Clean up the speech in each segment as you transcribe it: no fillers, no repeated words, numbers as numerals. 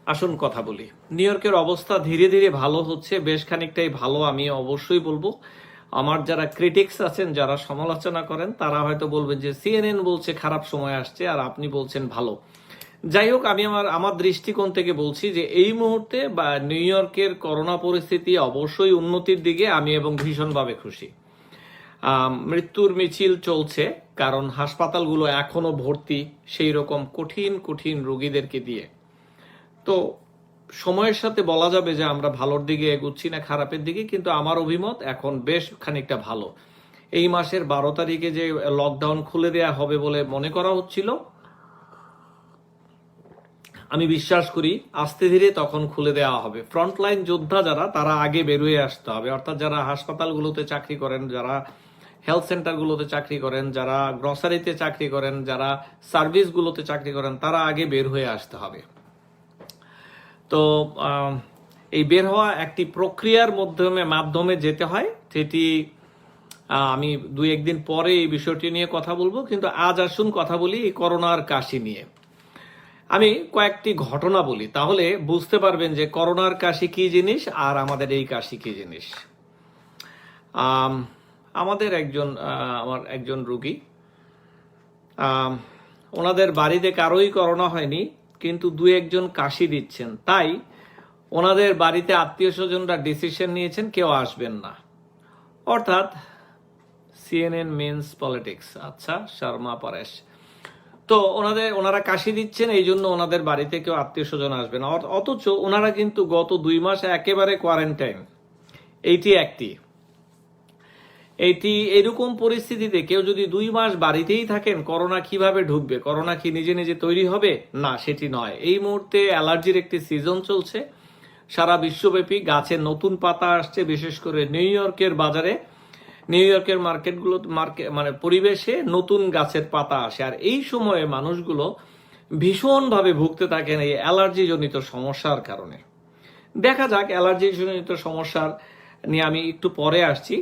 আসুন কথা বলি। নিউ ইয়র্কের অবস্থা ধীরে ধীরে ভালো হচ্ছে, বেশ খানিকটাই ভালো আমি অবশ্যই বলবো। আমার যারা ক্রিটিক্স আছেন, যারা সমালোচনা করেন, তারা হয়তো বলবেন যে সিএনএন বলছে খারাপ সময় আসছে আর আপনি বলছেন ভালো। যাই হোক, আমি আমার দৃষ্টিকোণ থেকে বলছি যে এই মুহূর্তে বা নিউ ইয়র্কের করোনা পরিস্থিতি অবশ্যই উন্নতির দিকে আমি এবং ভীষণভাবে খুশি। মৃত্যুর মিছিল চলছে, কারণ হাসপাতালগুলো এখনো ভর্তি সেই রকম কঠিন কঠিন রোগীদেরকে দিয়ে। তো সময়ের সাথে বলা যাবে যে আমরা ভালোর দিকে এগুচ্ছি না খারাপের দিকে, কিন্তু আমার অভিমত এখন বেশ খানিকটা ভালো। এই মাসের 12 তারিখে যে লকডাউন খুলে দেয়া হবে বলে মনে করা হচ্ছিল, আমি বিশ্বাস করি আস্তে ধীরে তখন খুলে দেওয়া হবে। ফ্রন্টলাইন যোদ্ধা যারা, তারা আগে বেরোয় আসতে হবে, অর্থাৎ যারা হাসপাতালগুলোতে চাকরি করেন, যারা হেলথ সেন্টারগুলোতে চাকরি করেন, যারা গ্রসারিতে চাকরি করেন, যারা সার্ভিসগুলোতে চাকরি করেন, তারা আগে বের হয়ে আসতে হবে। তো এই বের হওয়া একটি প্রক্রিয়ার মাধ্যমে যেতে হয়, সেটি আমি দুই একদিন পরে এই বিষয়টি নিয়ে কথা বলবো। কিন্তু আজ আসুন কথা বলি এই করোনার কাশি নিয়ে। আমি কয়েকটি ঘটনা বলি, তাহলে বুঝতে পারবেন যে করোনার কাশি কি জিনিস আর আমাদের এই কাশি কি জিনিস। আমাদের আমার একজন রোগী, ওনাদের বাড়িতে কারোই করোনা হয়নি, কিন্তু দু একজন কাশি দিচ্ছেন, তাই ওনাদের বাড়িতে আত্মীয় স্বজনরা ডিসিশন নিয়েছেন কেউ আসবেন না। অর্থাৎ সিএনএন মিনস পলিটিক্স। আচ্ছা, শর্মা পরেশ। তো ওনারা কাশি দিচ্ছেন, এই জন্য ওনাদের বাড়িতে কেউ আত্মীয় স্বজন আসবে না, অথচ ওনারা কিন্তু গত 2 মাস একেবারে কোয়ারেন্টাইন। এইটি এরকম পরিস্থিতিতে কেউ যদি 2 মাস বাড়িতেই থাকেন, করোনা কিভাবে ঢুকবে? করোনা কি নিজে নিজে তৈরি হবে? না, সেটি নয়। এই মুহূর্তে অ্যালার্জির একটি সিজন চলছে সারা বিশ্বব্যাপী। গাছের নতুন পাতা আসছে, বিশেষ করে নিউ ইয়র্কের বাজারে, নিউ ইয়র্কের মানে পরিবেশে নতুন গাছের পাতা আসে। আর এই সময়ে মানুষগুলো ভীষণভাবে ভুগতে থাকেন এই অ্যালার্জি জনিত সমস্যার কারণে। দেখা যাক, অ্যালার্জি জনিত সমস্যার নিয়ে আমি একটু পরে আসছি।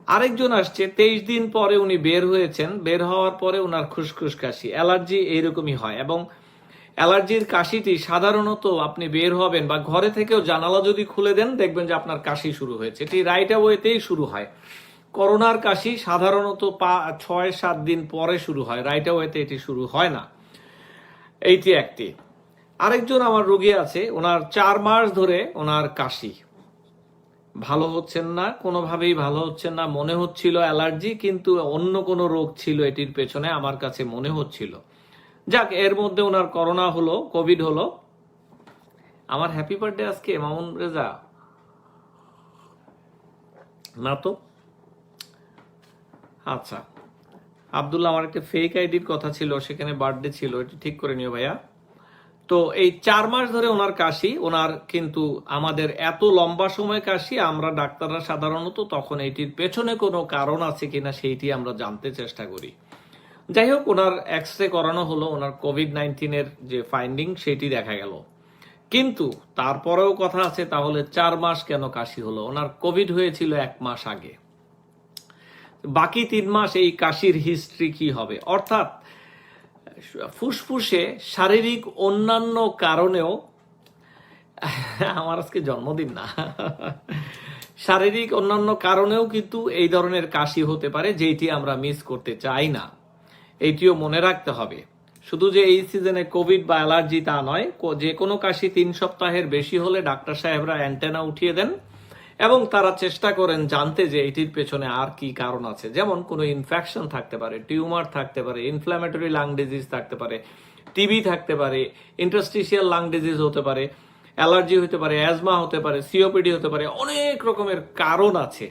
আরেকজন আসছে, 23 দিন পরে উনি বের হয়েছেন, বের হওয়ার পরে উনার খুসখুস কাশি। অ্যালার্জি এইরকমই হয়, এবং অ্যালার্জির কাশিটি সাধারণত আপনি বের হবেন বা ঘরে থেকেও জানালা যদি খুলে দেন, দেখবেন যে আপনার কাশি শুরু হয়েছে। এটি রাইট অ্যাওয়েতেই শুরু হয়। করোনার কাশি সাধারণত 6-7 দিন পরে শুরু হয়, রাইট অ্যাওয়েতে এটি শুরু হয় না। এইটি একটি। আরেকজন আমার রোগী আছে, ওনার 4 মাস ধরে ওনার কাশি, ভালো হচ্ছেন না, কোনোভাবেই ভালো হচ্ছেন না। মনে হচ্ছিল অ্যালার্জি, কিন্তু অন্য কোনো রোগ ছিল এটির পেছনে, আমার কাছে মনে হচ্ছিল। যাক, এর মধ্যে ওনার করোনা হলো, কোভিড হলো। আমার হ্যাপি বার্থডে আজকে মামুন রেজা? না তো। আচ্ছা, আব্দুল্লাহ, আমার একটা ফেক আইডির কথা ছিল, সেখানে বার্থডে ছিল, এটি ঠিক করে নিও ভাইয়া। তো এই 4 মাস ধরে ওনার কাশি, ওনার কিন্তু আমাদের এত লম্বা সময় কাশি, আমরা ডাক্তাররা সাধারণত তখন এটির পেছনে কোনো কারণ আছে কিনা সেইটি আমরা জানতে চেষ্টা করি। যাই হোক, ওনার এক্স-রে করানো হলো, ওনার কোভিড-19 যে ফাইন্ডিং সেটি দেখা গেল। কিন্তু তারপরেও কথা আছে, তাহলে 4 মাস কেন কাশি হলো? ওনার কোভিড হয়েছিল 1 মাস আগে, বাকি 3 মাস এই কাশির হিস্ট্রি কি হবে? অর্থাৎ ফুসফুসে শারীরিক অন্যান্য কারণেও, আমার আজকে জন্মদিন না, শারীরিক অন্যান্য কারণেও কিন্তু এই ধরনের কাশি হতে পারে, যেটি আমরা মিস করতে চাই না। এইটিও মনে রাখতে হবে। শুধু যে এই সিজনে কোভিড বা অ্যালার্জি তা নয়, যে কোনো কাশি 3 সপ্তাহের বেশি হলে ডাক্তার সাহেবরা অ্যান্টেনা উঠিয়ে দেন এবং তারা চেষ্টা করেন জানতে যে এটির পেছনে আর কি কারণ আছে। যেমন কোনো ইনফেকশন থাকতে পারে, টিউমার থাকতে পারে, ইনফ্ল্যামেটরি লাং ডিজিজ থাকতে পারে, টিবি থাকতে পারে, ইন্টারস্টিশিয়াল লাং ডিজিজ হতে পারে, অ্যালার্জি হতে পারে, অ্যাজমা হতে পারে, সিওপিডি হতে পারে, অনেক রকমের কারণ আছে।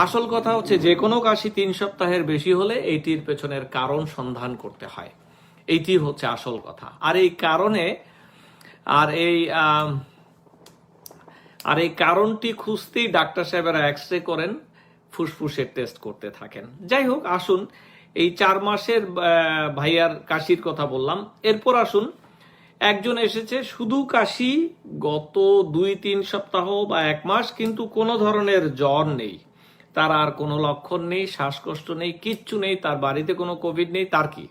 আসল কথা হচ্ছে, যে কোনো কাশি 3 সপ্তাহের বেশি হলে এইটির পেছনের কারণ সন্ধান করতে হয়। এইটি হচ্ছে আসল কথা। আর এই কারণটি খুঁজতেই ডাক্তার সাহেবেরা এক্সরে করেন, ফুসফুসের টেস্ট করতে থাকেন। যাই হোক, আসুন এই 4 মাসের ভাইয়ার কাশির কথা বললাম। এরপর আসুন, একজন এসেছে শুধু কাশি, গত 2-3 সপ্তাহ বা 1 মাস, কিন্তু কোনো ধরনের জ্বর নেই, তার আর কোনো লক্ষণ নেই, শ্বাসকষ্ট নেই, কিচ্ছু নেই, তার বাড়িতে কোনো কোভিড নেই। তার কি?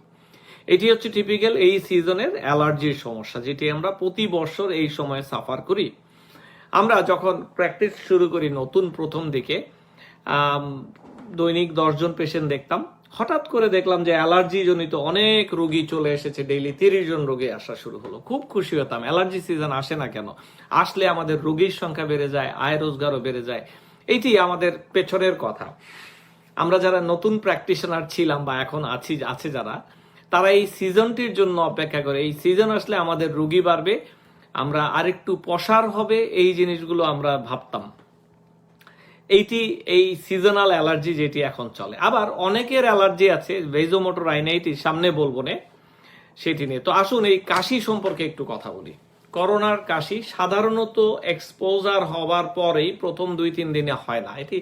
এটি হচ্ছে টিপিক্যাল এই সিজনের অ্যালার্জির সমস্যা, যেটি আমরা প্রতি বছর এই সময় সাফার করি। আমরা যখন প্র্যাকটিস শুরু করি নতুন প্রথম দিকে দৈনিক 10 জন পেশেন্ট দেখতাম, হঠাৎ করে দেখলাম যে অ্যালার্জি জনিত অনেক রোগী চলে এসেছে, ডেইলি 30 জন রোগী আসা শুরু হলো। খুব খুশি হতাম, অ্যালার্জি সিজন আসে না কেন, আসলে আমাদের রোগীর সংখ্যা বেড়ে যায়, আয় রোজগারও বেড়ে যায়। এইটি আমাদের পেছনের কথা। আমরা যারা নতুন প্র্যাকটিশনার ছিলাম বা এখন আছে যারা, তারা এই সিজনটির জন্য অপেক্ষা করে, এই সিজন আসলে আমাদের রোগী বাড়বে, আমরা আরেকটু প্রসার হবে, এই জিনিসগুলো আমরা ভাবতাম। এই সিজনাল অ্যালার্জি যেটি এখন চলে। আবার অনেকের অ্যালার্জি আছে ভেজোমোটর রাইনাইটিস, সামনে বলবো না সেটি নিয়ে। তো আসুন এই কাশি সম্পর্কে একটু কথা বলি। করোনার কাশি সাধারণত এক্সপোজার হওয়ার পরেই প্রথম 2-3 দিনে হয় না, এটি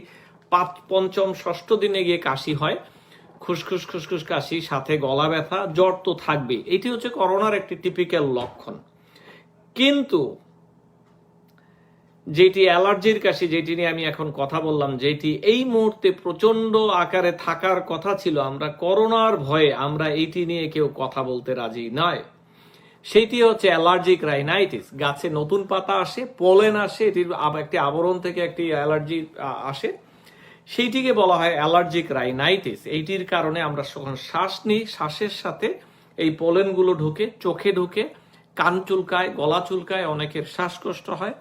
5, 5ম, 6ষ্ঠ দিনে গিয়ে কাশি হয়। খুসখুস খুসখুস কাশি, সাথে গলা ব্যথা, জ্বর তো থাকবেই। এটি হচ্ছে করোনার একটি টিপিক্যাল লক্ষণ। কিন্তু যেটি অ্যালার্জির কাশি, যেটি নিয়ে আমি এখন কথা বললাম, যেটি এই মুহূর্তে প্রচন্ড আকারে থাকার কথা ছিল, আমরা করোনার ভয়ে আমরা এইটি নিয়ে কেউ কথা বলতে রাজি নয়, সেটি হচ্ছে অ্যালার্জিক রাইনাইটিস। গাছে নতুন পাতা আসে, পোলেন আসে, এটির একটি আবরণ থেকে একটি অ্যালার্জি আসে, সেইটিকে বলা হয় অ্যালার্জিক রাইনাইটিস। এইটির কারণে আমরা যখন শ্বাস নিই, শ্বাসের সাথে এই পোলেনগুলো ঢুকে, চোখে ঢুকে, কান চুলকায়, গলা চুলকায়, অনেকের শ্বাসকষ্ট হয়,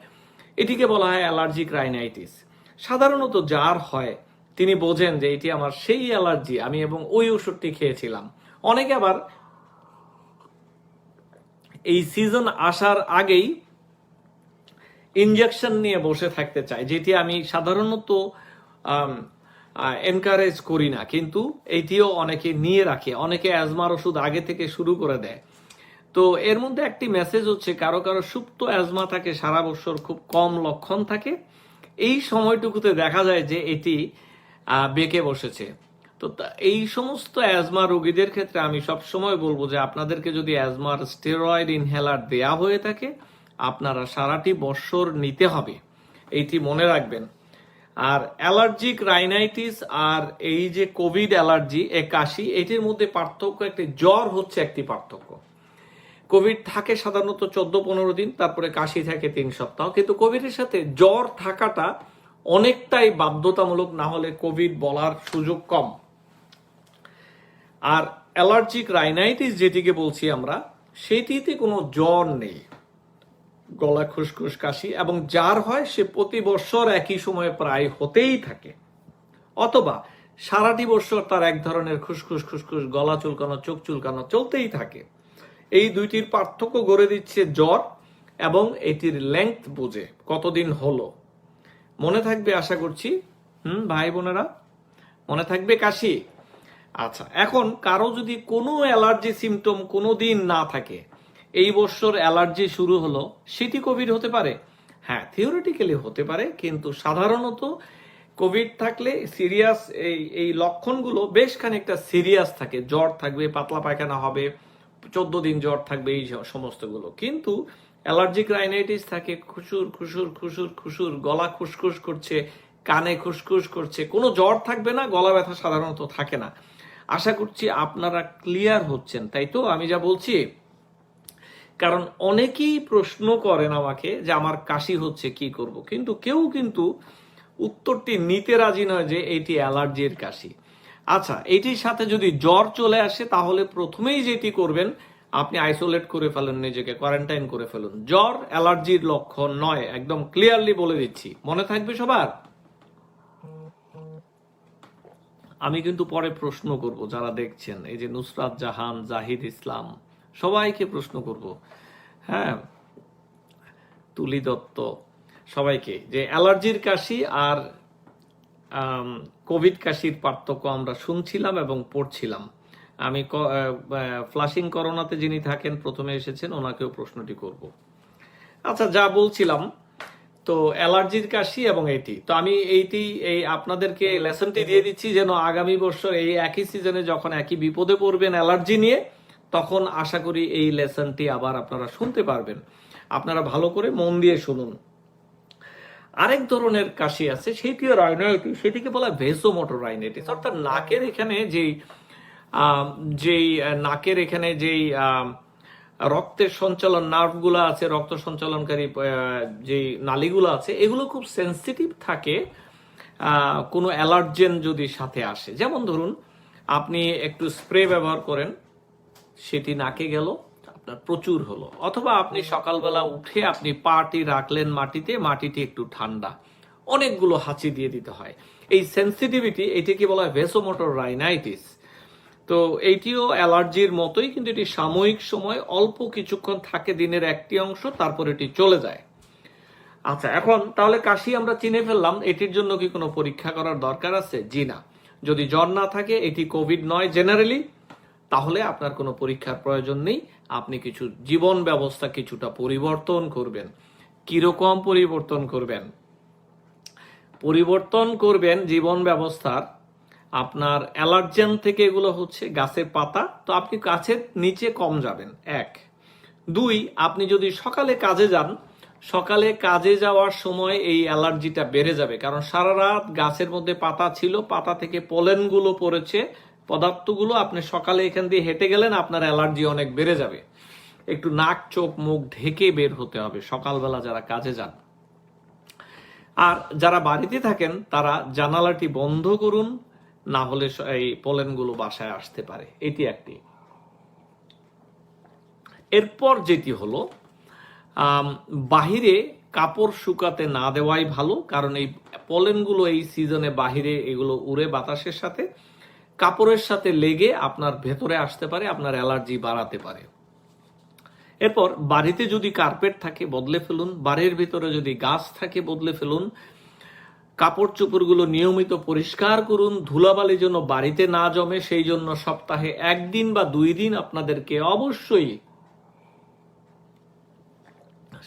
এটিকে বলা হয় অ্যালার্জিক রাইনাইটিস। সাধারণত যার হয় তিনি বোঝেন যে এটি আমার সেই অ্যালার্জি, আমি এবং ওই ওষুধটি খেয়েছিলাম। অনেকে আবার এই সিজন আসার আগেই ইনজেকশন নিয়ে বসে থাকতে চায়, যেটি আমি সাধারণত এনকারেজ করি না, কিন্তু এইটিও অনেকে নিয়ে রাখে। অনেকে অ্যাজমার ওষুধ আগে থেকে শুরু করে দেয়। তো এর মধ্যে একটি মেসেজ হচ্ছে, কারো কারো সুপ্ত অ্যাজমা থাকে, সারা বছর খুব কম লক্ষণ থাকে, এই সময়টুকুতে দেখা যায় যে এটি বেঁকে বসেছে। তো এই সমস্ত অ্যাজমা রোগীদের ক্ষেত্রে আমি সবসময় বলবো যে আপনাদেরকে যদি অ্যাজমার স্টেরয়েড ইনহেলার দেয়া হয়ে থাকে, আপনারা সারাটি বছর নিতে হবে, এইটি মনে রাখবেন। আর অ্যালার্জিক রাইনাইটিস আর এই যে কোভিড অ্যালার্জি, এ কাশি, এটির মধ্যে পার্থক্য একটি, জ্বর হচ্ছে একটি পার্থক্য। কোভিড থাকে সাধারণত 14-15 দিন, তারপরে কাশি থাকে 3 সপ্তাহ, কিন্তু কোভিডের সাথে জ্বর থাকাটা অনেকটাই বাধ্যতামূলক, না হলে কোভিড বলার সুযোগ কম। আর অ্যালার্জিক রাইনাইটিস যেটিকে বলছি আমরা, সেটিতে কোনো জ্বর নেই, গলা খুসখুস কাশি, এবং যার হয় সে প্রতি বছর একই সময়ে প্রায় হতেই থাকে, অথবা সারাটি বছর তার এক ধরনের খুসখুস খুসখুস, গলা চুলকানো, চোখ চুলকানো চলতেই থাকে। এই দুইটির পার্থক্য গড়ে দিচ্ছে জ্বর এবং এটির লেংথ বুঝে, কতদিন হলো। মনে থাকবে আশা করছি, ভাই বোনেরা, মনে থাকবে কাশি? আচ্ছা, এখন কারো যদি কোনো অ্যালার্জি সিমটম কোনো দিন না থাকে, এই বছর অ্যালার্জি শুরু হলো, সেটি কোভিড হতে পারে? হ্যাঁ, থিওরিটিক্যালি হতে পারে, কিন্তু সাধারণত কোভিড থাকলে সিরিয়াস এই লক্ষণগুলো বেশ খানিকটা সিরিয়াস থাকে। জ্বর থাকবে, পাতলা পায়খানা হবে, 14 দিন জ্বর থাকবে, এই সমস্তগুলো। কিন্তু অ্যালার্জিক রাইনাইটিস থাকে খুশুর খুশুর খুশুর খুশুর, গলা খুসখুস করছে, কানে খুসখুস করছে, কোনো জ্বর থাকবে না, গলা ব্যথা সাধারণত থাকে না। আশা করছি আপনারা ক্লিয়ার হচ্ছেন, তাই তো আমি যা বলছি? কারণ অনেকেই প্রশ্ন করেন আমাকে যে আমার কাশি হচ্ছে, কি করব, কিন্তু কেউ কিন্তু উত্তরটি নিতে রাজি নয় যে এটি অ্যালার্জির কাশি। আচ্ছা, এটির সাথে যদি জ্বর চলে আসে, তাহলে প্রথমেই যেটি করবেন, আপনি আইসোলেট করে ফেলুন, নিজেকে কোয়ারেন্টাইন করে ফেলুন। জ্বর অ্যালার্জির লক্ষণ নয়, একদম ক্লিয়ারলি বলে দিচ্ছি, মনে থাকবে সবার। আমি কিন্তু পরে প্রশ্ন করব, যারা দেখছেন, এই যে নুসরাত জাহান, জাহিদ ইসলাম, সবাইকে প্রশ্ন করব, হ্যাঁ, তুলি দত্ত, সবাইকে, যে অ্যালার্জির কাশি আর কোভিড কাশির পার্থক্য আমরা শুনছিলাম এবং পড়ছিলাম। আমি ফ্লাশিং করোনাতে যিনি থাকেন, প্রথমে এসেছেন, ওনাকেও প্রশ্নটি করব। আচ্ছা, যা বলছিলাম, তো অ্যালার্জির কাশি এবং এটি, তো আমি এই আপনাদেরকে লেসনটি দিয়ে দিচ্ছি, যেন আগামী বছর এই একই সিজনে যখন একই বিপদে পড়বেন অ্যালার্জি নিয়ে, তখন আশা করি এই লেসনটি আবার আপনারা শুনতে পারবেন। আপনারা ভালো করে মন দিয়ে শুনুন। আরেক ধরনের কাশি আছে, সেটিও রাইনাইটিস, সেটিকে বলা ভেসোমোটর রাইনাইটিস, অর্থাৎ নাকের এখানে যে আহ, যেই নাকের এখানে যেই রক্তের সঞ্চালন নার্ভগুলো আছে, রক্ত সঞ্চালনকারী যেই নালীগুলো আছে, এগুলো খুব সেন্সিটিভ থাকে কোনো অ্যালার্জেন যদি সাথে আসে। যেমন ধরুন আপনি একটু স্প্রে ব্যবহার করেন, সেটি নাকে গেল, আপনার প্রচুর হলো, অথবা আপনি সকালবেলা উঠে আপনি পাটি রাখলেন মাটিতে, মাটিটি একটু ঠান্ডা, অনেকগুলো হাঁচি দিয়ে দিতে হয়। এই সেন্সিটিভিটি, এটাকে বলা হয় ভেসোমোটর রাইনাইটিস। তো এইটিও অ্যালার্জির মতোই, কিন্তু এটি সাময়িক সময়, অল্প কিছুক্ষণ থাকে, দিনের একটি অংশ, তারপর এটি চলে যায়। আচ্ছা, এখন তাহলে কাশি আমরা চিনে ফেললাম, এটির জন্য কি কোনো পরীক্ষা করার দরকার আছে? জি না। যদি জ্বর না থাকে, এটি কোভিড নয় জেনারেলি, তাহলে আপনার কোনো পরীক্ষার প্রয়োজন নেই। আপনি কিছু জীবন ব্যবস্থা কিছুটা পরিবর্তন করবেন। কিরকম পরিবর্তন করবেন? পরিবর্তন করবেন জীবন ব্যবস্থার, আপনার অ্যালার্জেন থেকে এগুলো হচ্ছে গাছের পাতা, তো আপনি গাছের নিচে কম যাবেন, 1। 2, আপনি যদি সকালে কাজে যান, সকালে কাজে যাওয়ার সময় এই অ্যালার্জিটা বেড়ে যাবে, কারণ সারা রাত গাছের মধ্যে পাতা ছিল, পাতা থেকে পোলেনগুলো পড়েছে, পদার্থগুলো, আপনি সকালে এখান দিয়ে হেঁটে গেলেন, আপনার অ্যালার্জি অনেক বেড়ে যাবে। একটু নাক চোখ মুখ ঢেকে বের হতে হবে সকালবেলা যারা কাজে যান। আর যারা বাড়িতে থাকেন তারা জানালাটি বন্ধ করুন, না হলে এই পোলেনগুলো বাসায় আসতে পারে। এটি একটি। এরপর যেটি হলো, বাহিরে কাপড় শুকাতে না দেওয়াই ভালো, কারণ এই পোলেনগুলো এই সিজনে বাহিরে এগুলো উড়ে বাতাসের সাথে, কাপড়ের সাথে লেগে আপনার ভেতরে আসতে পারে, আপনার অ্যালার্জি বাড়াতে পারে। এরপর বাড়িতে যদি কার্পেট থাকে বদলে ফেলুন, বাড়ির ভিতরে যদি গাছ থাকে বদলে ফেলুন, কাপড় চোপড়গুলো নিয়মিত পরিষ্কার করুন, ধুলাবালি যেন বাড়িতে না জমে, সেই জন্য সপ্তাহে 1 দিন বা 2 দিন আপনাদেরকে অবশ্যই,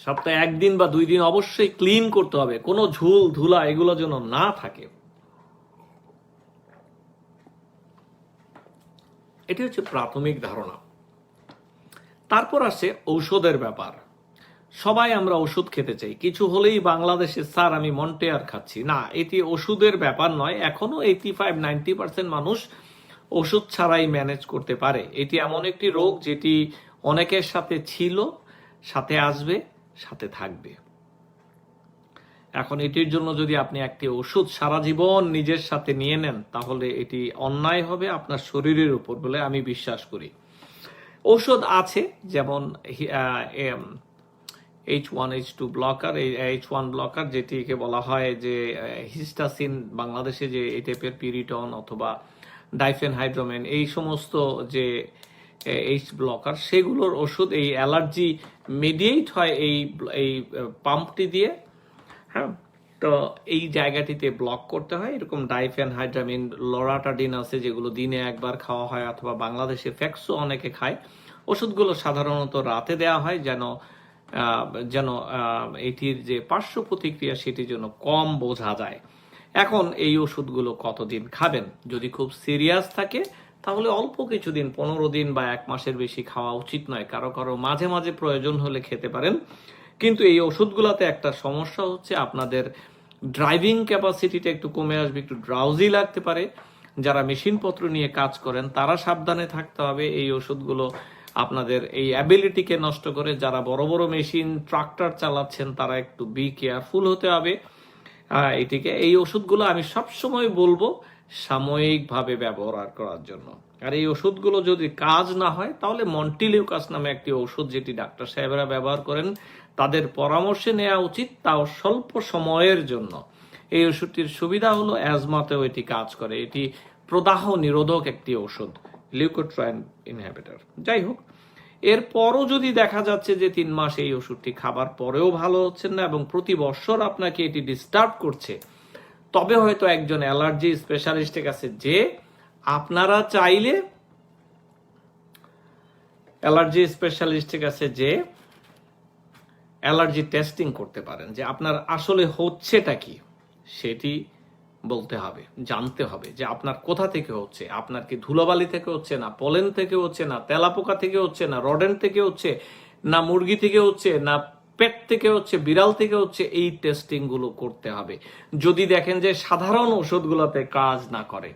সপ্তাহে 1 দিন বা 2 দিন অবশ্যই ক্লিন করতে হবে, কোনো ঝুল ধুলা এগুলো যেন না থাকে। এটি হচ্ছে প্রাথমিক ধারণা। তারপর আসে ঔষধের ব্যাপার। সবাই আমরা ওষুধ খেতে চাই, কিছু হলেই বাংলাদেশে স্যার আমি মন্টেয়ার খাচ্ছি। না, এটি ওষুধের ব্যাপার নয়। এখনো 85-90% মানুষ ওষুধ ছাড়াই ম্যানেজ করতে পারে। এটি এমন একটি রোগ যেটি অনেকের সাথে ছিল, সাথে আসবে, সাথে থাকবে। এখন এটির জন্য যদি আপনি একটি ওষুধ সারা জীবন নিজের সাথে নিয়ে নেন, তাহলে এটি অন্যায় হবে আপনার শরীরের উপর বলে আমি বিশ্বাস করি। ঔষধ আছে, যেমন H1H2 ব্লকার, এই H1 ব্লকার যেটিকে বলা হয় যে হিস্টাসিন, বাংলাদেশে যে এই টাইপের পিরিটন অথবা ডাইফেনহাইড্রোমেন, এই সমস্ত যে এইচ ব্লকার, সেগুলোর ওষুধ এই অ্যালার্জি মেডিয়েট হয় এই পাম্পটি দিয়ে। হ্যাঁ, তো এই জায়গাটিতে ব্লক করতে হয়। এরকম ডাইফেনহাইড্রামিন, লরাটাডিন আছে, যেগুলো দিনে একবার খাওয়া হয়, অথবা বাংলাদেশে ফ্যাক্সও অনেকে খায়। ওষুধগুলো সাধারণত রাতে দেওয়া হয়, যেন এটির যে পার্শ্ব প্রতিক্রিয়া সেটি যেন কম বোঝা যায়। এখন এই ওষুধগুলো কতদিন খাবেন? যদি খুব সিরিয়াস থাকে তাহলে অল্প কিছুদিন, 15 দিন বা 1 মাসের বেশি খাওয়া উচিত নয়। কারো কারো মাঝে মাঝে প্রয়োজন হলে খেতে পারেন। কিন্তু এই ওষুধগুলোতে একটা সমস্যা হচ্ছে, আপনাদের ড্রাইভিং ক্যাপাসিটিটা একটু কমে আসবে, একটু ড্রাউজি লাগতে পারে। যারা মেশিনপত্র নিয়ে কাজ করেন তারা সাবধানে থাকতে হবে। এই ওষুধগুলো আপনাদের এই অ্যাবিলিটিকে নষ্ট করে। যারা বড় বড় মেশিন, ট্রাক্টর চালাচ্ছেন, তারা একটু বি কেয়ারফুল হতে হবে এটিকে। এই ওষুধগুলো আমি সবসময় বলবো সাময়িকভাবে ব্যবহার করার জন্য। আর এই ওষুধগুলো যদি কাজ না হয়, তাহলে মন্টিলিউকাস নামে একটি ওষুধ, যেটি ডাক্তার সাহেবরা ব্যবহার করেন, তাদের পরামর্শে নেওয়া উচিত, তাও স্বল্প সময়ের জন্য। এই ওষুধটির সুবিধা হলো অ্যাজমাতেও এটি কাজ করে। এটি প্রদাহ নিরোধক একটি ওষুধ, লিউকোট্রাইন ইনহিবিটর। যাই হোক, এরপরও যদি দেখা যাচ্ছে যে 3 মাস এই ওষুধটি খাবার পরেও ভালো হচ্ছেন না এবং প্রতি বছর আপনাকে এটি ডিস্টার্ব করছে, তবে হয়তো একজন অ্যালার্জি স্পেশালিস্টের কাছে যে আপনারা চাইলে অ্যালার্জি টেস্টিং করতে পারেন, যে আপনার আসলে হচ্ছেটা কি সেটি বলতে হবে, জানতে হবে যে আপনার কোথা থেকে হচ্ছে। আপনার কি ধুলোবালি থেকে হচ্ছে, না পোলেন থেকে হচ্ছে, না তেলাপোকা থেকে হচ্ছে, না রডেন্ট থেকে হচ্ছে, না মুরগি থেকে হচ্ছে, না পেট থেকে হচ্ছে, বিড়াল থেকে হচ্ছে। এই টেস্টিং গুলো করতে হবে। যদি দেখেন যে সাধারণ ওষুধগুলোতে কাজ না করে,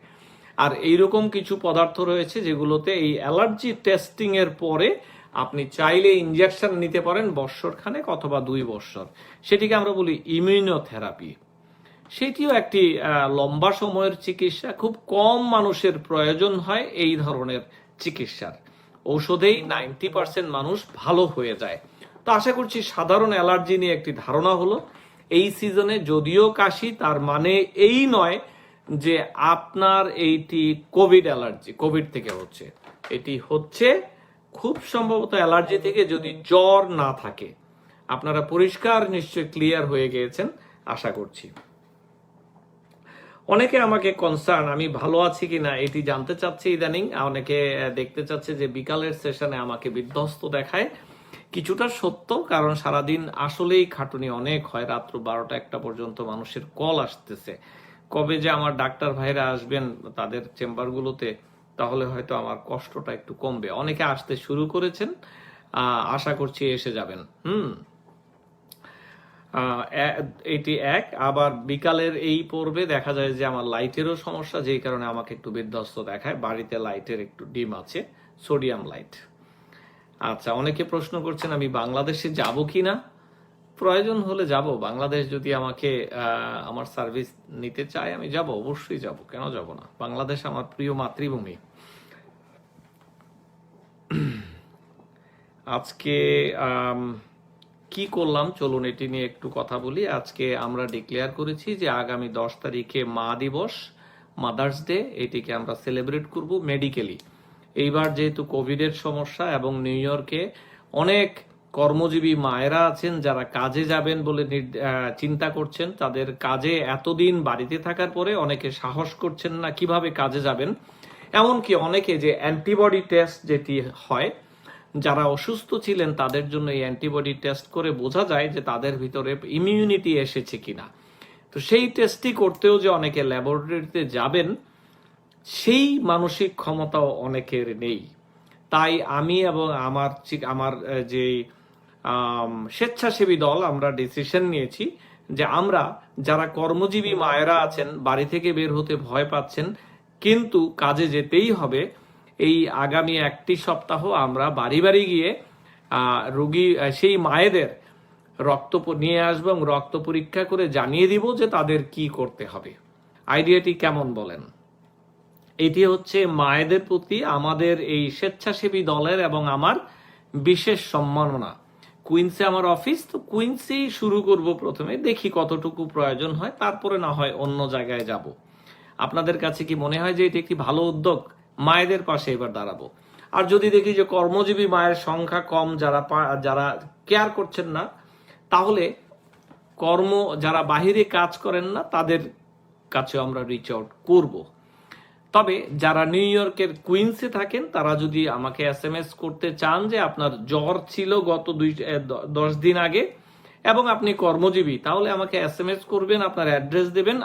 আর এইরকম কিছু পদার্থ রয়েছে যেগুলোতে এই অ্যালার্জি টেস্টিং এর পরে আপনি চাইলে ইনজেকশন নিতে পারেন বৎসরখানেক অথবা 2 বৎসর। সেটিকে আমরা বলি ইমিউনোথেরাপি। সেটিও একটি লম্বা সময়ের চিকিৎসা। খুব কম মানুষের প্রয়োজন হয় এই ধরনের চিকিৎসার। ঔষধেই 90% মানুষ ভালো হয়ে যায়। তো আশা করছি সাধারণ অ্যালার্জি নিয়ে একটি ধারণা হলো। এই সিজনে যদিও কাশি, তার মানে এই নয় যে আপনার এইটি কোভিড অ্যালার্জি, কোভিড থেকে হচ্ছে। এটি হচ্ছে খুব সম্ভবত অ্যালার্জি থেকে, যদি জ্বর না থাকে। আপনারা পরিষ্কার নিশ্চয় ক্লিয়ার হয়ে গিয়েছেন আশা করছি। অনেকে আমাকে কনসার্ন আমি ভালো আছি কিনা এটি জানতে চাচ্ছে ইদানিং। অনেকে দেখতে চাচ্ছে যে বিকালের সেশনে আমাকে বিধ্বস্ত দেখায়। কিছুটা সত্য, কারণ সারাদিন আসলেই খাটুনি অনেক হয়। রাত্র 12টা-1টা পর্যন্ত মানুষের কল আসতেছে। কবে যে আমার ডাক্তার ভাইরা আসবেন তাদের চেম্বারগুলোতে, তাহলে হয়তো আমার কষ্টটা একটু কমবে। অনেকে আসতে শুরু করেছেন, আশা করছি এসে যাবেন। এটি এক। আবার বিকালের এই পর্বে দেখা যায় যে আমার লাইটেরও সমস্যা, যেই কারণে আমাকে একটু বিধ্বস্ত দেখায়। বাড়িতে লাইটের একটু ডিম আছে, সোডিয়াম লাইট। আচ্ছা, অনেকে প্রশ্ন করছেন আমি বাংলাদেশে যাব কিনা। প্রয়োজন হলে যাব। বাংলাদেশ যদি আমাকে আমার সার্ভিস নিতে চায় আমি যাব, অবশ্যই যাব, কেন যাব না। বাংলাদেশ আমার প্রিয় মাতৃভূমি। আজকে কি করলাম চলুন এটি নিয়ে একটু কথা বলি। আজকে আমরা ডিক্লেয়ার করেছি যে আগামী 10 তারিখে মা দিবস, মাদার্স ডে, এটিকে আমরা সেলিব্রেট করব মেডিকেলি। এইবার যেহেতু কোভিডের সমস্যা এবং নিউ ইয়র্কে অনেক কর্মজীবী মায়েরা আছেন যারা কাজে যাবেন বলে চিন্তা করছেন, তাদের কাজে এতদিন বাড়িতে থাকার পরে অনেকে সাহস করছেন না কিভাবে কাজে যাবেন। এমনকি অনেকে যে অ্যান্টিবডি টেস্ট যেটি হয়, যারা অসুস্থ ছিলেন তাদের জন্য এই অ্যান্টিবডি টেস্ট করে বোঝা যায় যে তাদের ভিতরে ইমিউনিটি এসেছে কিনা। তো সেই টেস্টই করতেও যে অনেকে ল্যাবরেটরিতে যাবেন, সেই মানসিক ক্ষমতাও অনেকের নেই। তাই আমি এবং আমার যে স্বেচ্ছাসেবী দল আমরা ডিসিশন নিয়েছি যে আমরা যারা কর্মজীবী মায়েরা আছেন, বাড়ি থেকে বের হতে ভয় পাচ্ছেন কিন্তু কাজে যেতেই হবে, এই আগামী 1টি সপ্তাহ আমরা বাড়ি বাড়ি গিয়ে রোগী সেই মায়েদের রক্ত নিয়ে আসবো এবং রক্ত পরীক্ষা করে জানিয়ে দিব যে তাদের কি করতে হবে। আইডিয়াটি কেমন বলেন? এটি হচ্ছে মায়েদের প্রতি আমাদের এই স্বেচ্ছাসেবী দলের এবং আমার বিশেষ সম্মাননা। কুইন্সে আমার অফিস, তো কুইন্সেই শুরু করব প্রথমে, দেখি কতটুকু প্রয়োজন হয়, তারপরে না হয় অন্য জায়গায় যাব। আপনাদের কাছে কি মনে হয় যে এটি একটি ভালো উদ্যোগ? মায়েদের পাশে এবার দাঁড়াবো। আর যদি দেখি যে কর্মজীবী মায়ের সংখ্যা কম, যারা কেয়ার করছেন না, তাহলে যারা বাহিরে কাজ করেন না তাদের কাছে আমরা রিচ আউট করব। তবে যারা নিউ ইয়র্কের কুইন্সে থাকেন তারা যদি আমাকে SMS করতে চান যে আপনার জ্বর ছিল গত 10 দিন আগে এবং আপনি কর্মজীবী, তাহলে আমাকে SMS করবেন, আপনার অ্যাড্রেস দেবেন,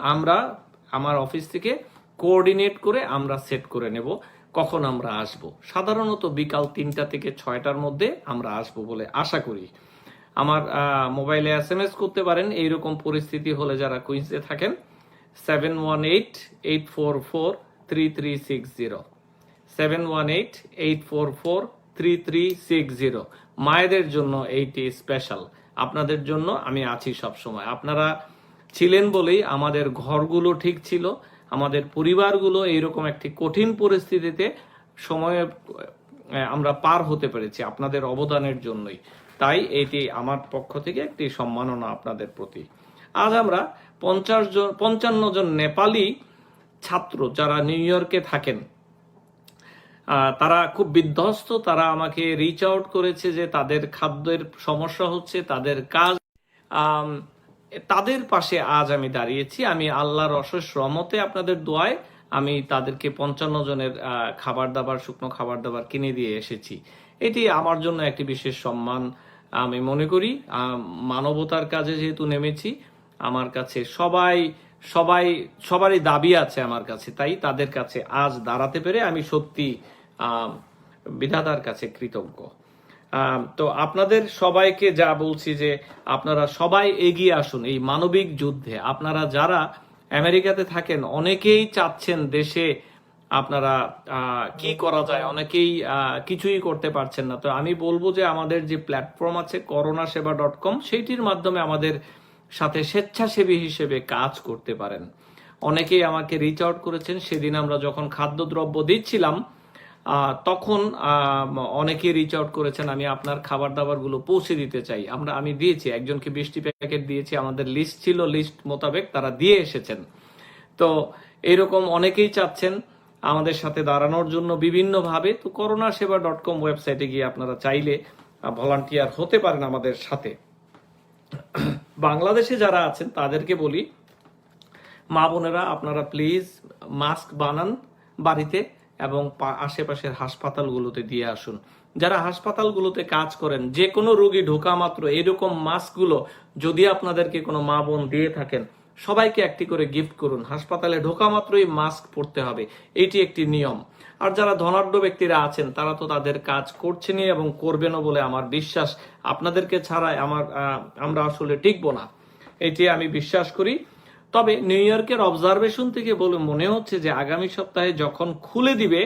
আমার অফিস থেকে কোঅর্ডিনেট করে আমরা সেট করে নেব কখন আমরা আসব। সাধারণত বিকাল 3টা থেকে 6টার মধ্যে আমরা আসব বলে আশা করি। আমার মোবাইলে SMS করতে পারেন এইরকম পরিস্থিতি হলে যারা কুইন্সে থাকেন। 718-844-3360 718-844-3360। মায়েদের জন্য এইটি স্পেশাল, আপনাদের জন্য আমি আছি সব সময়। আপনারা ছিলেন বলেই আমাদের ঘরগুলো ঠিক ছিল, আমাদের পরিবারগুলো এইরকম একটি কঠিন পরিস্থিতিতে সময়ে আমরা পার হতে পেরেছি আপনাদের অবদানের জন্যই। তাই এটি আমার পক্ষ থেকে একটি সম্মাননা আপনাদের প্রতি। আজ আমরা 55 জন নেপালি ছাত্র যারা নিউ ইয়র্কে থাকেন, তারা খুব বিধ্বস্ত। তারা আমাকে রিচ আউট করেছে যে তাদের খাদ্যের সমস্যা হচ্ছে, তাদের কাজ, তাদের পাশে আজ আমি দাঁড়িয়েছি। আমি আল্লাহর অশেষ রহমতে আপনাদের দোয়ায় আমি তাদেরকে 55 জনের খাবার দাবার, শুকনো খাবার দাবার কিনে দিয়ে এসেছি। এটি আমার জন্য একটি বিশেষ সম্মান আমি মনে করি। মানবতার কাজে যেহেতু নেমেছি, আমার কাছে সবারই দাবি আছে আমার কাছে, তাই তাদের কাছে আজ দাঁড়াতে পেরে আমি সত্যি বিধাতার কাছে কৃতজ্ঞ। তো আপনাদের সবাইকে যা বলছি যে আপনারা সবাই এগিয়ে আসুন এই মানবিক যুদ্ধে। আপনারা যারা আমেরিকাতে থাকেন অনেকেই চাচ্ছেন দেশে আপনারা কি করা যায়, অনেকেই কিছুই করতে পারছেন না। তো আমি বলবো যে আমাদের যে প্ল্যাটফর্ম আছে coronaseva.com, সেইটির মাধ্যমে আমাদের সাথে স্বেচ্ছাসেবী হিসেবে কাজ করতে পারেন। অনেকেই আমাকে রিচ আউট করেছেন। সেদিন আমরা যখন খাদ্যদ্রব্য দিচ্ছিলাম তখন অনেকেই রিচ আউট করেছেন, আমি আপনার খাবার দাবারগুলো পৌঁছে দিতে চাই। আমি দিয়েছি, একজনকে 20টি প্যাকেট দিয়েছি, আমাদের লিস্ট ছিল, লিস্ট মোতাবেক তারা দিয়ে এসেছেন। তো এরকম অনেকেই চাচ্ছেন আমাদের সাথে দাঁড়ানোর জন্য বিভিন্নভাবে। তো coronaseva.com ওয়েবসাইটে গিয়ে আপনারা চাইলে ভলান্টিয়ার হতে পারেন আমাদের সাথে। বাংলাদেশে যারা আছেন তাদেরকে বলি, মা বোনেরা আপনারা প্লিজ মাস্ক বানান বাড়িতে এবং আশেপাশের হাসপাতালগুলোতে দিয়ে আসুন। যারা হাসপাতালগুলোতে কাজ করেন, যে কোনো রোগী ঢোকা মাত্র এরকম মাস্কগুলো যদি আপনাদেরকে কোনো মা বোন দিয়ে থাকেন, সবাইকে একটি করে গিফট করুন। হাসপাতালে ঢোকা মাত্রই মাস্ক পরতে হবে, এটি একটি নিয়ম। আর যারা ধনাঢ্য ব্যক্তিরা আছেন তারা তো তাদের কাজ করছেনই এবং করবেনও বলে আমার বিশ্বাস। আপনাদেরকে ছাড়াই আমরা আসলে টিকবো না, এটি আমি বিশ্বাস করি। তবে নিউ ইয়র্কের অবজারভেশন থেকে বলে মনে হচ্ছে যে আগামী সপ্তাহে যখন খুলে দিবে,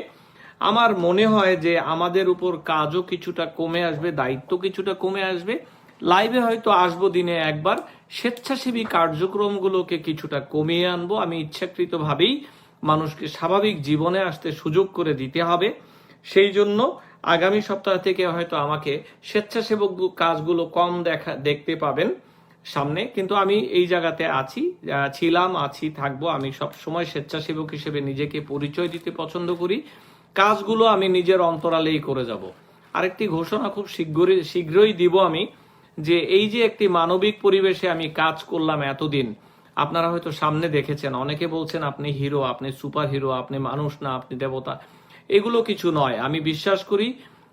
আমার মনে হয় যে আমাদের উপর কাজও কিছুটা কমে আসবে, দায়িত্ব কিছুটা কমে আসবে। লাইভে হয়তো আসবো দিনে একবার, স্বেচ্ছাসেবী কার্যক্রমগুলোকে কিছুটা কমিয়ে আনবো। আমি ইচ্ছাকৃতভাবেই মানুষকে স্বাভাবিক জীবনে আসতে সুযোগ করে দিতে হবে। সেই জন্য আগামী সপ্তাহ থেকে হয়তো আমাকে স্বেচ্ছাসেবক কাজগুলো কম দেখতে পাবেন সামনে। কিন্তু আমি এই জায়গাতে ছিলাম, থাকবো। আমি সব সময় স্বেচ্ছাসেবক হিসেবে নিজেকে পরিচয় দিতে পছন্দ করি। কাজগুলো আমি নিজের অন্তরালেই করে যাব। আরেকটি ঘোষণা খুব শীঘ্রই দিব আমি, যে এই যে একটি মানবিক পরিবেশে আমি কাজ করলাম এতদিন, আপনারা হয়তো সামনে দেখেছেন, অনেকে বলছেন আপনি হিরো, আপনি সুপার হিরো, আপনি মানুষ না, আপনি দেবতা। এগুলো কিছু নয়। আমি বিশ্বাস করি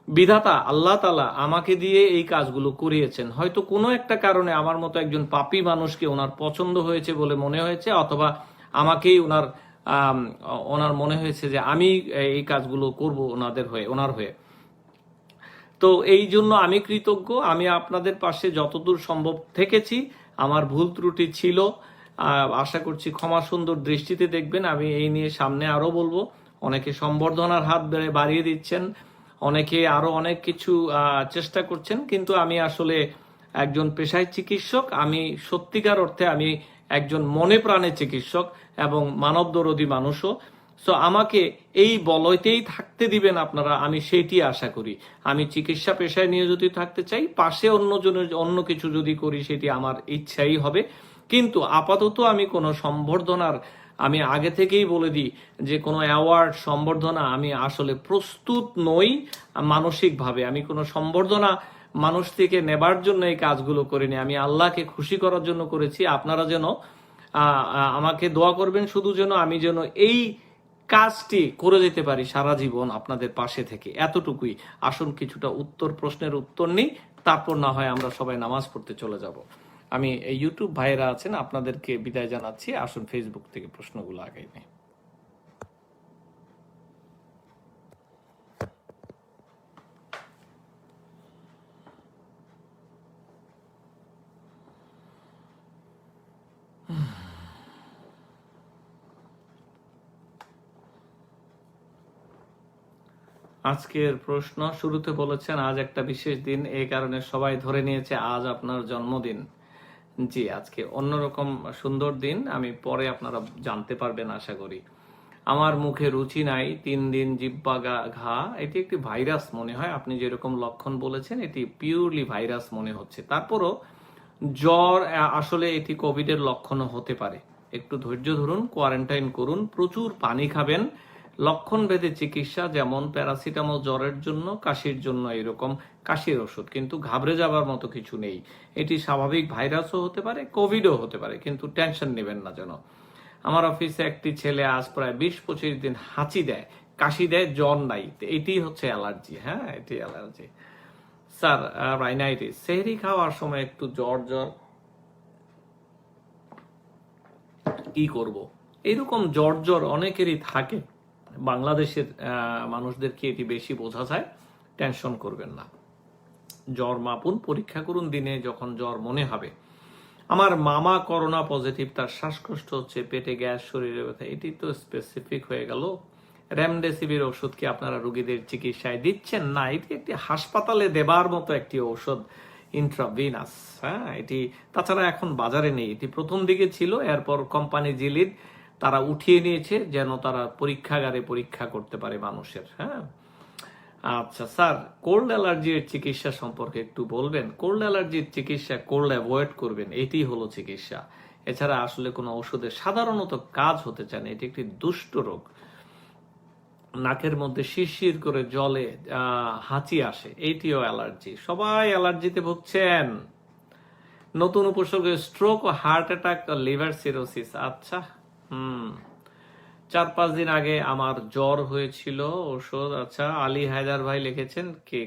বিধাতা আল্লাহ তাআলা আমাকে দিয়ে এই কাজগুলো করিয়েছেন। হয়তো কোনো একটা কারণে আমার মতো একজন পাপী মানুষকে ওনার পছন্দ হয়েছে বলে মনে হয়েছে, অথবা আমাকেই ওনার মনে হয়েছে যে আমি এই কাজগুলো করব ওনার হয়ে। তো এই জন্য আমি কৃতজ্ঞ। আমি আপনাদের পাশে যতদূর সম্ভব থেকেছি। আমার ভুল ত্রুটি ছিল, আশা করছি ক্ষমা সুন্দর দৃষ্টিতে দেখবেন। আমি এই নিয়ে সামনে আরো বলবো। অনেকে সম্বর্ধনার হাত বাড়িয়ে দিচ্ছেন, অনেকে আরো অনেক কিছু চেষ্টা করছেন, কিন্তু আমি আসলে একজন পেশায় চিকিৎসক। আমি সত্যিকার অর্থে আমি একজন মনে প্রাণে চিকিৎসক এবং মানবদরদী মানুষও। সো আমাকে এই বলয়তেই থাকতে দিবেন আপনারা, আমি সেইটি আশা করি। আমি চিকিৎসা পেশায় নিয়োজিত থাকতে চাই, পাশে অন্য কিছু যদি করি সেটি আমার ইচ্ছাই হবে। কিন্তু আপাতত আমি কোনো সম্বর্ধনার, আমি আগে থেকেই বলে দিই যে কোনো অ্যাওয়ার্ড সম্বর্ধনা আমি আসলে প্রস্তুত নই মানসিকভাবে। আমি কোনো সম্বর্ধনা মানুষ থেকে নেবার জন্য এই কাজগুলো করিনি, আমি আল্লাহকে খুশি করার জন্য করেছি। আপনারা যেন আমাকে দোয়া করবেন, শুধু যেন আমি যেন এই কাজটি করে যেতে পারি সারা জীবন আপনাদের পাশে থেকে, এতটুকুই। আসুন কিছুটা প্রশ্নের উত্তর নেই, তারপর না হয় আমরা সবাই নামাজ পড়তে চলে যাব। আমি এই ইউটিউব ভাইরা আছেন, আপনাদেরকে বিদায় জানাচ্ছি। আসুন ফেসবুক থেকে প্রশ্নগুলো আগাই নেই। আজকের প্রশ্ন শুরুতে বলেছেন আজ একটা বিশেষ দিন, এই কারণে সবাই ধরে নিয়েছে আজ আপনার জন্মদিন। জি, আজকে অন্যরকম সুন্দর দিন, আমি পরে আপনারা জানতে পারবেন আশা করি। আমার মুখে রুচি নাই, 3 দিন জিহ্বা ঘা, এটি একটি ভাইরাস মনে হয়। আপনি যেরকম লক্ষণ বলেছেন এটি পিওরলি ভাইরাস মনে হচ্ছে। তারপরও জ্বর, আসলে এটি কোভিডের লক্ষণও হতে পারে। একটু ধৈর্য ধরুন, কোয়ারেন্টাইন করুন, প্রচুর পানি খাবেন। লক্ষণ ভেদে চিকিৎসা, যেমন প্যারাসিটামল জ্বরের জন্য, কাশির জন্য এরকম কাশির ওষুধ, কিন্তু ঘাবড়ে যাবার মতো কিছু নেই। এটি স্বাভাবিক ভাইরাসও হতে পারে, কোভিডও হতে পারে, কিন্তু টেনশন নেবেন না যেন। আমার অফিসে একটি ছেলে আজ প্রায় 20-25 দিন হাঁচি দেয়, কাশি দেয়, জ্বর নাই। এটি হচ্ছে অ্যালার্জি। হ্যাঁ, এটি অ্যালার্জি স্যার। রাইনাইটিস, সেহরি খাওয়ার সময় একটু জ্বর কি করব? এইরকম জ্বর অনেকেরই থাকে। বাংলাদেশের মানুষদেরকে এটি বেশি বোঝা যায়, টেনশন করবেন না। জ্বর মাপুন, পরীক্ষা করুন দিনে যখন জ্বর মনে হবে। আমার মামা করোনা পজিটিভ, তার শ্বাসকষ্ট হচ্ছে, পেটে গ্যাস, শরীরে ব্যথা। এটি তো স্পেসিফিক হয়ে গেল। রেমডেসিভির ওষুধ কি আপনারা রোগীদের চিকিৎসায় দিচ্ছেন? না, এটি একটি হাসপাতালে দেবার মতো একটি ঔষধ, ইন্ট্রাভিনাস। হ্যাঁ, এটি তাছাড়া এখন বাজারে নেই। এটি প্রথম দিকে ছিল, এরপর কোম্পানি জিলিড তারা উঠিয়ে নিয়েছে যেন তারা পরীক্ষাগারে পরীক্ষা করতে পারে মানুষের। হ্যাঁ, আচ্ছা স্যার, কোল্ড অ্যালার্জির চিকিৎসা সম্পর্কে একটু বলবেন। কোল্ড অ্যালার্জির চিকিৎসা কোল্ড অ্যাভয়েড করবেন, এটি হলো চিকিৎসা। এছাড়া আসলে কোনো ওষুধের সাধারণত কাজ হতে চায় না। এটি একটি দুষ্ট রোগ। নাকের মধ্যে শিরশির করে জলে হাঁচি আসে, এইটিও অ্যালার্জি। সবাই অ্যালার্জিতে ভুগছেন। নতুন উপসর্গ স্ট্রোক ও হার্ট অ্যাটাক, লিভার সিরোসিস। আচ্ছা, 4-5 দিন আগে আমার জ্বর হয়েছিল, ওষুধ। আচ্ছা, আলী হায়দার ভাই লিখেছেন কি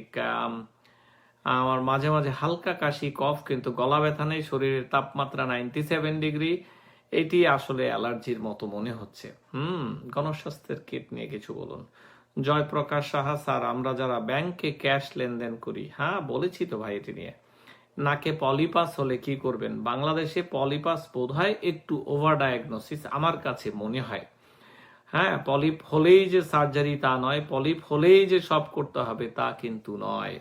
আমার মাঝে মাঝে হালকা কাশি, কফ, কিন্তু গলা ব্যথা নেই, শরীরের তাপমাত্রা 97 ডিগ্রি। এটি আসলে অ্যালার্জির মতো মনে হচ্ছে। গণস্বাস্থ্যের কিট নিয়ে কিছু বলুন। জয়প্রকাশ সাহা, স্যার আমরা যারা ব্যাংকে ক্যাশ লেনদেন করি, হ্যাঁ বলেছি তো ভাই এটি নিয়ে। নাকে পলিপাস হলে কি করবেন? বাংলাদেশে পলিপাস বোধহয় একটু ওভার ডায়াগনোসিস আমার কাছে মনে হয়। হ্যাঁ, পলিপ হলেই যে সার্জারি তা নয়, পলিপ হলেই যে সব করতে হবে তা কিন্তু নয়।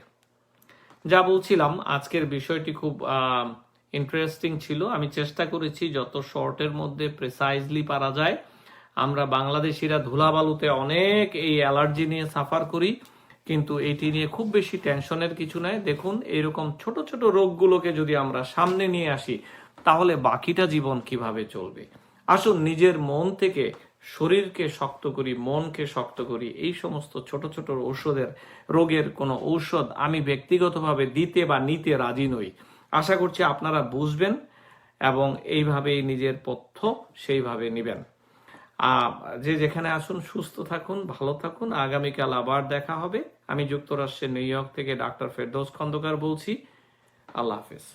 যা বলছিলাম, আজকের বিষয়টি খুব ইন্টারেস্টিং ছিল। আমি চেষ্টা করেছি যত শর্টের মধ্যে প্রেসাইজলি পারা যায়। আমরা বাংলাদেশিরা ধুলাবালুতে অনেক এই অ্যালার্জি নিয়ে সাফার করি, কিন্তু এটি নিয়ে খুব বেশি টেনশনের কিছু নাই। দেখুন, এরকম ছোট ছোট রোগগুলোকে যদি আমরা সামনে নিয়ে আসি, তাহলে বাকিটা জীবন কিভাবে চলবে। আসুন নিজের মন থেকে শরীরকে শক্ত করি, মনকে শক্ত করি। এই সমস্ত ছোট ছোট রোগের কোনো ঔষধ আমি ব্যক্তিগতভাবে দিতে বা নিতে রাজি নই। আশা করছি আপনারা বুঝবেন এবং এইভাবেই নিজের পথ্য সেইভাবে নিবেন। যে যেখানে আসুন, সুস্থ থাকুন, ভালো থাকুন। আগামীকাল আবার দেখা হবে। আমি যুক্তরাষ্ট্রের নিউ ইয়র্ক থেকে ডাক্তার ফেরদৌস খন্দকার বলছি। আল্লাহ হাফেজ।